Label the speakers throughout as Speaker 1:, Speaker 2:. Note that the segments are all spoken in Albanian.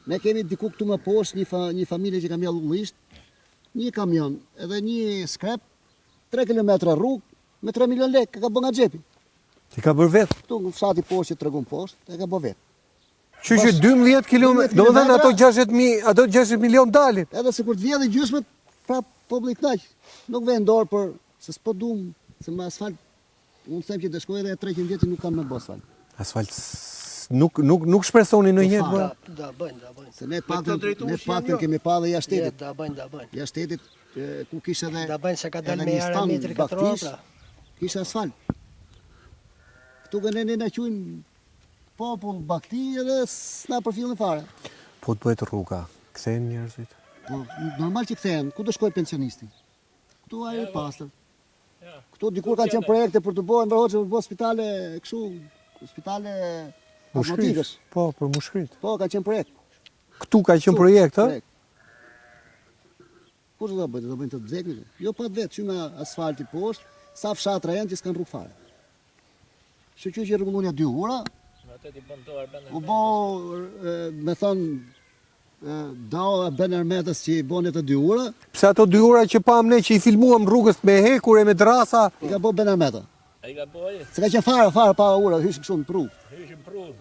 Speaker 1: Ne kemi diku këtu më poshtë një familje që ka mjellë ullisht, një kamion edhe një skrep, 3 kilometra rrugë, me 3 milion lekë, ka bë nga xhepi.
Speaker 2: Ti ka bërë vetë?
Speaker 1: Këtu në fshati poshtë që tregon poshtë, e ka bë vetë.
Speaker 2: Që 12 kilometra, do të thënë ato 60 milion dalin.
Speaker 1: Edhe se kur të vjedhë gjysmët, pra populli knaq. Nuk vjen dorë për se s'po duam, se me asfalt, unë them që të shkoj edhe 300 vjet që nuk kam me bë asfalt.
Speaker 2: Asfalt nuk shpresoni në jetë bërë?
Speaker 3: Da bëjnë.
Speaker 1: Se ne paktën kemi pa dhe jashtë shtetit.
Speaker 3: Da bëjnë.
Speaker 1: Jashtë shtetit ku kishte edhe
Speaker 3: Da bëjnë se ka dalë me ara metri katror.
Speaker 1: Kishte asfalt. Këtu që na quajnë popull bakti edhe s'na përfillin fare.
Speaker 2: Po të bëhet rruga, kthehen njerëzit?
Speaker 1: Po, normal që kthehen, ku do shkoj pensionisti? Këtu ai i pastër. Këtu dikur kanë qenë projekte për të bërë ndërhoqë për spitale kështu, spitale automatikës.
Speaker 2: Po, për mushkrit.
Speaker 1: Po, ka qenë projekt.
Speaker 2: Këtu ka qenë projekt, ha?
Speaker 1: Kur do bëjnë? Do bëjnë të vdekni? Jo pa vetë, që me asfalti poshtë, sa fshatra janë që s'kan rrugë fare. Shqyqy që rregullonia 2 ura, u bo, me thonë, do Ben Ermetës që i bone të 2 ura.
Speaker 2: Pse ato 2 ura që pam ne që i filmuam rrugës me hekur e me drasa?
Speaker 1: I ka bo Ben Ermeta.
Speaker 4: Ai ka bojë.
Speaker 1: Se ka qenë fare pa ura, hyshim kështu në pruv.
Speaker 4: Hyshim pruv.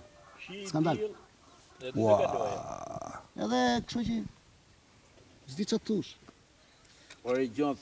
Speaker 1: Skandal. Edhe kështu që s'di çfarë tush.
Speaker 5: Por e gjon